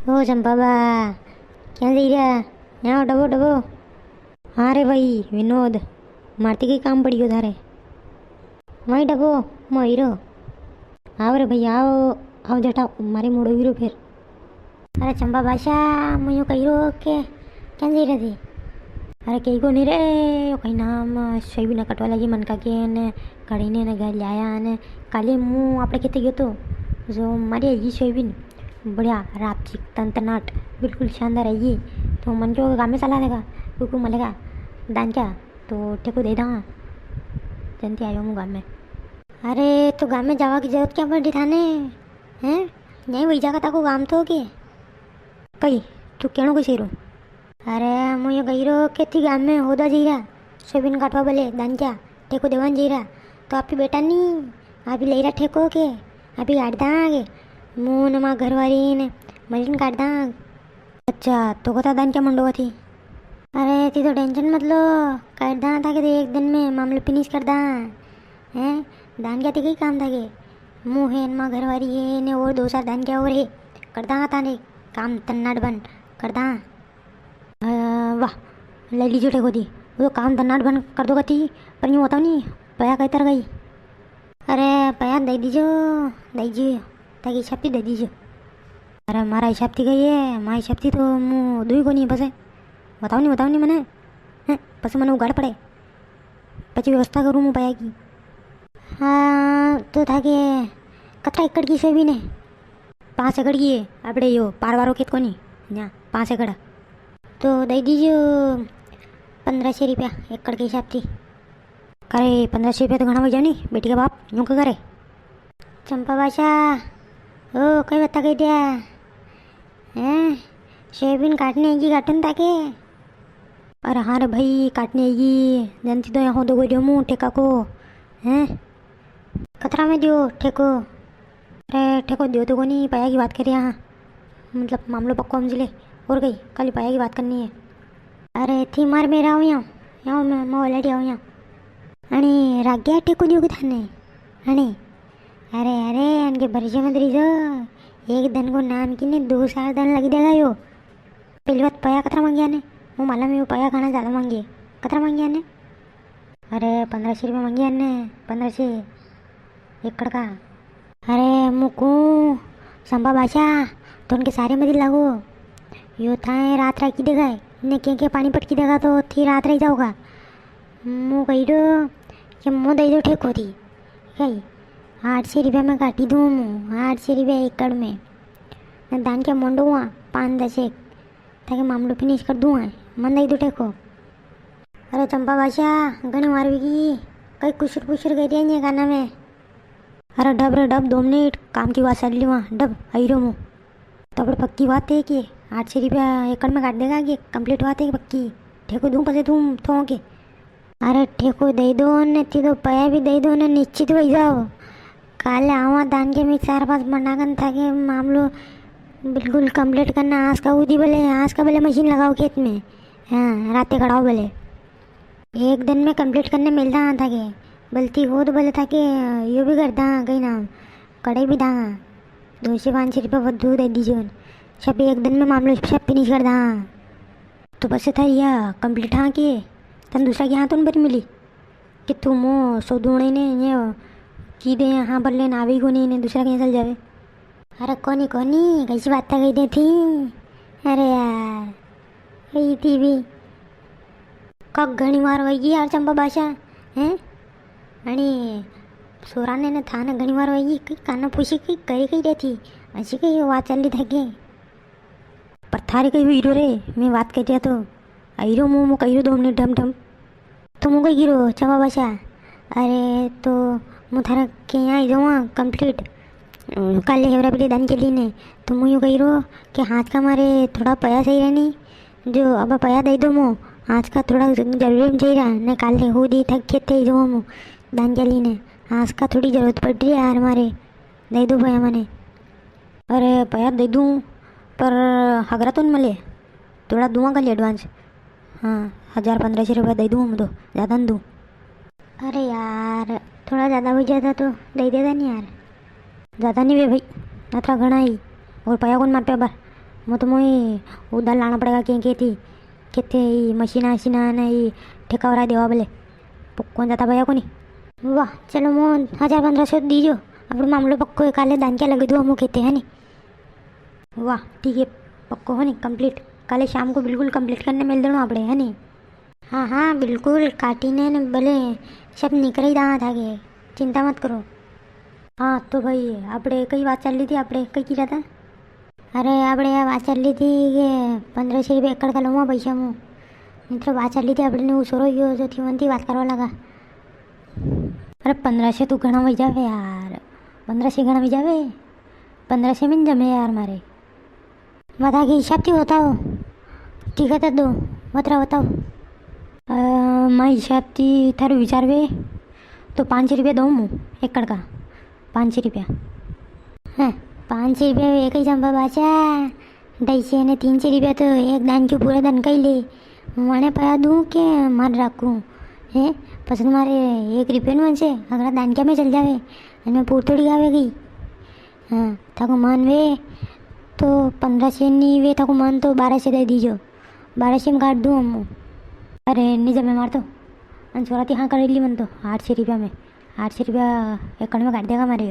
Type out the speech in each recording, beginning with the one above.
ओ चंपाबा, क्या જઈ રહ્યા? यहाँ डबो डबो. हाँ रे भाई विनोद, मारती कई काम पड़ी गयो थारे. वही डबो मैं हीरो. आओ रे भाई आओ. आओ जटा मारे मोड़ो हीरो फिर. अरे चंपा बादशाह मैं यूँ कही रो के क्या જઈ રહી थी? अरे कई को नहीं रे, कहीं नाम सोई भी ना कटवा लगी मन का के ने कढ़ीने ने घर लाया ने काले मुँह આપણે કેતે ગયો તો जो मारी आई सोयाबीन बढ़िया रापची तंतनाट बिल्कुल शानदार है ये. तो मन को गाँव में चला देगा कुकू मलेगा दान क्या तो टेको दे दा जनती आयो हूँ गाँव में. अरे तो गाँव में जावा की जरूरत क्या पड़ी थाने हैं? नहीं वही जागा ताको गाँव तो के कई तू केणो कोई सेरू. अरे मुझे गई रो के थी गाँव में होदा जी रहा सोयाबीन काटवा बोले दान क्या टेको देवान जी रहा. तो आप बेटा नहीं अभी ले रहा ठेको के अभी काट दागे मुँह ने माँ घरवाली ने मरीन काट दा. अच्छा तो कथा दान क्या मंडो थी? अरे थी तो टेंशन मत लो काट दा था कि एक दिन में मामलो फिनिश कर दा हैं. दान क्या थी कई काम था के मुँह है माँ घरवाली है ने और दो साल दान क्या और है कर दा था ने काम तन्नाट बन कर दा. वाह ले लीजिए टेको दी वो तो काम धन्नाट बंद कर दो गती पर यूँ बताओ नहीं पया कहीं तर गई. अरे पया दे दीजिए ताकि हिसाब दे दीजिए. अरे मारा हिसाब थी गई है मारा हिसाब थी तो मुँह दुई को नहीं बसे बताओ नहीं मैंने हैं बस मैंने उगाड़ पड़े पची व्यवस्था करूँ मैं पया की. हाँ तो था कि कतरा एकड़ की सोयाबीन है? 5 एकड़ की है अपने यो पारवारो खेत को नहीं यहाँ 5 एकड़ तो दे दीजिए 1500 रुपया एकड़ के हिसाब थी. अरे 1500 रुपया तो घना बजा नहीं बेटी का बाप यूँ क्या करे. चंपा बादशाह ओ कई बता कही दिया हैं सोयाबीन काटने आएगी काटन ताके. अरे हाँ रे भाई काटने आएगी जानती तो यहाँ दो गो मुँह ठेका को हैं कतरा में दियो ठेको. अरे ठेको दियो तो को नहीं पाया की बात करिए हाँ मतलब मामलो पक्को हम जिले और गई खाली पाया की बात करनी है. अरे थी मार मेरा आऊँ यहाँ मैं ऑलरेडी आऊँ यहाँ आणि राग्या टेको देऊ की थाने आणि अरे अनके भरसे मत रही एक दिन को नाम की ने 2 साल दिन लगी देगा यो. पहली बात पया कतरा मांगिया ने वो माला में वो पया खाना ज़्यादा मांगिए कतरा मांगिया ने. अरे 1500 रुपया मांगिया ने 1500 एकड़ का. अरे मुकू संभा बादशाह तो उनके सारे मदिल लागो यो थाए रात राखी देगा ने के पानी पटकी देगा तो थी रात रह जाओगा. मुँह कही दो कि मुँह दे दो ठेको थी कही 800 रुपया में काटी दूँ मुँह 800 रुपया एकड़ में दान के मंडो हुआ 5-10 एक ताकि मामलो फिनिश कर दूँ मन दे दो ठेको. अरे चंपा बादशाह घनी मारवी कई कुशर गई रही गाना में. अरे डब रे डब 2 मिनट काम की बात चल रही वहाँ डब आई रो मुँह तो बड़ी पक्की बात है कि 800 रुपया एकड़ में काट देगा कि कंप्लीट बात है कि पक्की ठेको दूँ पसे तुम थो के. अरे ठेको दे दो ने थी तो पया भी दे दो ने निश्चित हो जाओ काले आवा दान के में 4-5 बनागन था कि मामलो बिल्कुल कंप्लीट करना. आज का उदी बोले आज का बोले मशीन लगाओ खेत में हाँ रातें खड़ाओ बोले एक दिन में कंप्लीट करने मिलता था कि बल्कि हो तो बोले था कि यो भी करता कहीं ना कड़े भी था 200-500 रुपया वधू दे दीजिए सब एक दिन में मामलो सब फिनिश कर दा. तो बस था यह कंप्लीट हाँ कि तन दूसरा की हाँ तो बरी मिली कि तुम सो दूणे ने ये की दे हाँ भर लेना आवी को नहीं ने दूसरा कहीं चल जावे. अरे कोनी कैसी बात कही दे थी. अरे यार वही थी भी कब घनी मार होगी यार चंपा बादशाह हैं आणि सोराने ने था ना घनी मार होगी कई काना पूछी कई कही रहती ऐसी कही बात चल रही था कि पर थारे कही हीरो रे मैं बात कर दिया तो हीरो मुँह कही 2 मिनट ढम तुम कही गिरो चंपा बादशाह. अरे तो मैं थारा के यहाँ आई जाऊँ कंप्लीट काले हेवरा पीले दान के लिए ने तो मुझे कही रो कि हाथ का मारे थोड़ा पया सही रहनी जो अब पया दे दो मो आज का थोड़ा जरूरी चाहिए ने काले हो दी थक के थे जो मो दान के लिए ने आज का थोड़ी ज़रूरत पड़ रही है यार हमारे दे दो पया मैंने. अरे पया दे दूँ पर हगरा तो नहीं मिले थोड़ा दूँगा कल एडवांस हाँ 1000-1500 रुपया दे दूँ मैं तो ज़्यादा नहीं दूँ. अरे यार थोड़ा ज़्यादा हो जाता तो दे देता नहीं यार ज़्यादा नहीं वे भाई नथरा घना ही और पया कौन मार पे बार वो तो मुझे उधर लाना पड़ेगा कहीं थी कितने मशीना वशीना ने ठेकावरा देवा बोले कौन जाता भैया को नहीं वाह चलो मो 1000-1500 दीजो अपने मामलो पक्को काले दान क्या लगे दो हम कहते हैं नहीं वाह ठीक है पक्को हो नहीं कंप्लीट काले शाम को बिल्कुल कंप्लीट करने मिल देना આપણે है नहीं हाँ हाँ बिल्कुल काटीने ने भले सब निकल ही रहा था कि चिंता मत करो हाँ तो भाई આપણે કઈ વાત ચાલી હતી આપણે કઈ કીધા હતા અરે આપણે આ વાત ચાલી હતી કે 1500 રૂપિયા એકડ કાલોમાં પૈસા હું મિત્રો વાત ચાલી હતી આપણે હું સોરો ગયો તો થીવનથી વાત કરવા લાગા અરે 1500 તું ઘણા વહી જાવે યાર 1500 ઘણા વહી જાવે 1500 में जमे यार मारे बता के हिसाब थी बताओ ठीक है तो दो बताओ मैं हिसाब थी थारू विचार वे तो 500 रुपया दूँ मैं एकड़ का 500 रुपया हाँ 500 रुपया एक ही चंपा बाचा 250 ने 300 रुपया तो एक दान के पूरा दान कही ले मैंने पाया दूँ के मार रखूँ है पसंद मारे 1 रुपये નું છે અગર દાન ક્યાં में चल जावे અને પૂર થોડી આવે ગઈ हाँ थाको मान वे तो 1500 नहीं वे थाको मान तो 1200 दे दीजो 1200 में काट दूँ हम अरे नहीं जब मैं मार तो छोराती हाँ कर ली मन तो 800 रुपया में 800 रुपया एकड़ में काट देगा मारे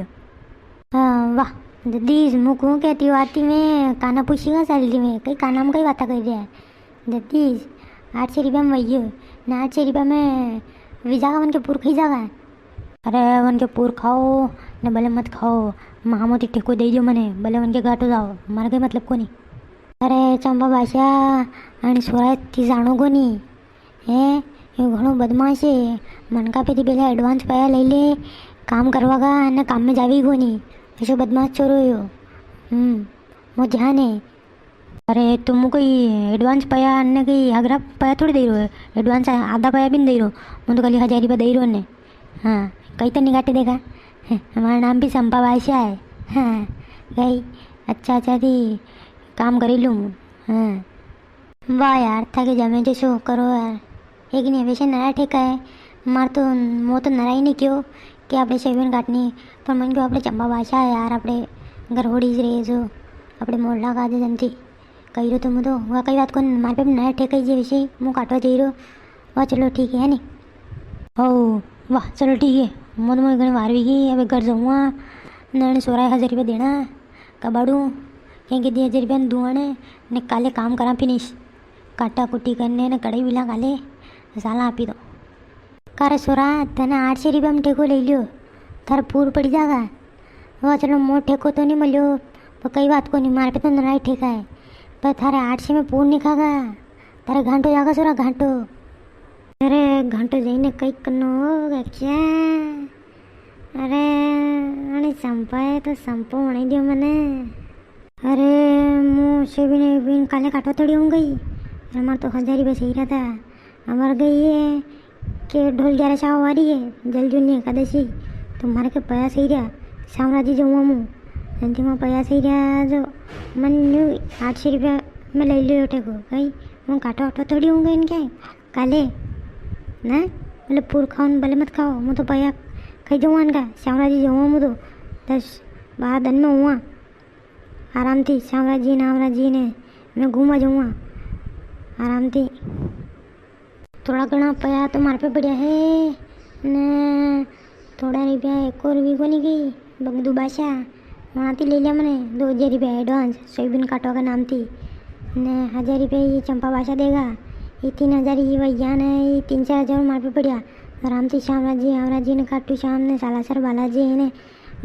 हाँ वाह दीदी मुँह कहूँ कहती आती में काना पूछेगा सैलरी में कई काना में कई बात कर दिया दीदी 800 रुपया में वही ना 800 रुपया में वीजा का मन के पूर खी जागा अरे मन के पूर खाओ ने भले मत खाओ महामोती टेको दे दो मने भले मन के घाटो जाओ मारा कई मतलब को नहीं अरे चंपा भाषा आणि सोरा ती जाणो को नहीं है ये घणो बदमाश है मन का पे पहले एडवांस पाया ले ले काम करवागा ने काम में जावी को नहीं ऐसे बदमाश छोरो यो वो ध्यान है अरे तुम कोई एडवांस पाया अन्य कई आगरा पाया थोड़ी दे रहो है एडवांस आधा पाया भी नहीं दे रहो मैं तो खाली 1000 रुपया दे रहो ने हाँ कहीं तो निकाटे देखा हमारा नाम भी चंपा भाषा है हाँ गई अच्छा थी काम कर लूँ हाँ वाह यार था कि जमे जो शो करो यार एक नहीं वैसे नया ठेका है मार तो वो तो नरा ही नहीं क्यों कि આપણે સેવન કાટની પણ મને કહ્યું આપણે ચંપા ભાષા યાર આપણે ગરહોડી જ રહે છો આપણે મોરલા કાજે જનથી કહી રહ્યો તો હું તો કઈ વાત કોને મારે पे નયા ઠેકાઈ જે વિષય હું કાટવા જઈ રહ્યો વાહ ચલો ठीक है नहीं हो वाह चलो ठीक है मैं तो घणी वार भी गई अब घर जाऊँगा ने 16,000 रुपया देना कबाड़ू कहीं 10,000 रुपया दुआने ने काले काम करा फिनिश काटा कुटी करने ने कड़ाई बिला काले साला आपी दो कारे सोरा तने 800 रुपया में ठेको ले लियो थार पूर पड़ी जागा वह चलो मोर ठेको तो नहीं मिलो पर कई बात को नहीं मारे पे तो नराई ठेका है पर थारे 800 में पूर नहीं खागा तारे घंटो जागा सोरा घंटो अरे घंटो जाइने कई करनो होगा क्या अरे अरे संपाए तो संपो बनाई दियो मैंने अरे मुँह से भी काले काटवा थोड़ी हो गई अरे हमारा तो 1000 रुपया सही रहा था हमार गई है कि ढोल 11 शाह आ रही है जल जूनी एकादशी तो मारे के पया सही रहा साम्राज्य जाऊँ मुँह संति में पया सही रहा जो मन 800 रुपया में ले लियो ठेको कहीं वो काटा वाटा थोड़ी होंगे इनके काले ना बोले पूर खाओ भले मत खाओ मैं तो पया खाई जाऊँ इनका साम्राज्य जाऊँ मैं तो 10-12 दिन में हुआ आराम थी साम्राज्य ने मैं घूमा जाऊँगा आराम थी थोड़ा घना पया तो मार पे बढ़िया है ने थोड़ा रुपया एक और भी को नहीं गई बगदू बादशाह वहाँ थी ले लिया मैंने 2,000 रुपया एडवांस सोयाबीन काटवा का नाम थी ने 1,000 रुपया ये चंपा बादशाह देगा ये 3,000 ये भैया ने ये 3-4 हज़ार मार पे बढ़िया आराम थी शामराजी ने काटू शाम ने सालासर बालाजी ने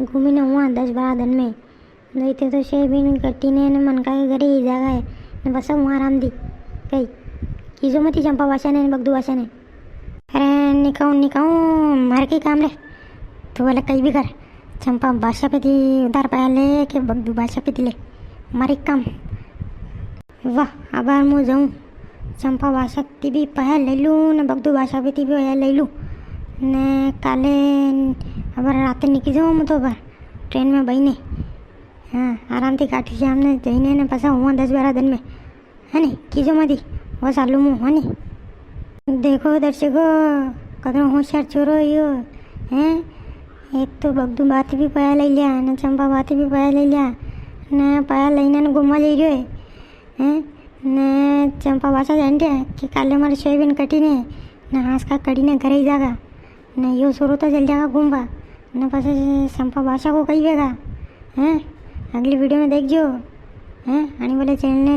घूमी ने हुआ 10-12 दिन में नहीं तो सोयाबीन कट्टी ने मन का घर ही जगह है बस वहाँ आराम दी कई कीजो मती चंपा भाषा ने बगदू भाषा ने अरे निकाऊँ मार के काम ले तो बोले कहीं भी कर चंपा भाषा पे थी उधार पाया ले के बगदू भाषा पे थी ले मारे काम वाह अब मैं जाऊँ चंपा भाषा थी भी पाया ले लूँ ने बगदू भाषा पे थी भी पाया ले लूँ ने काले अब रात निकल जाऊँ मैं तो ट्रेन में बही हाँ आराम थी काटी शाम ने जईने ने पसा हुआ 10-12 दिन में है नहीं कीजो मती वो सालू मुँह है नहीं देखो दर्शको कदम होशियार छोरो यो हैं एक तो बगदू बात भी पाया ले लिया ने चंपा बात भी पाया ले लिया ने पाया लईने ने घूमवा जई रह्यो हैं ને ચંપા પાછા જાય કે કાલે મારે સોયાબીન કટીને ને હાંસકા કઢીને ઘરે જાગા ને યો सुरो तो चल जाएगा घूमवा ने पाछा चंपा बादशाह को कही देगा हैं अगली वीडियो में देखजो हैं आने वाले चैनल ने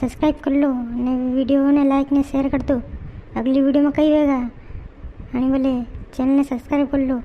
सब्सक्राइब कर लो ने वीडियो ने लाइक ने शेयर कर दो अगली वीडियो में कही देगा आने वाले चैनल ने सब्सक्राइब कर लो।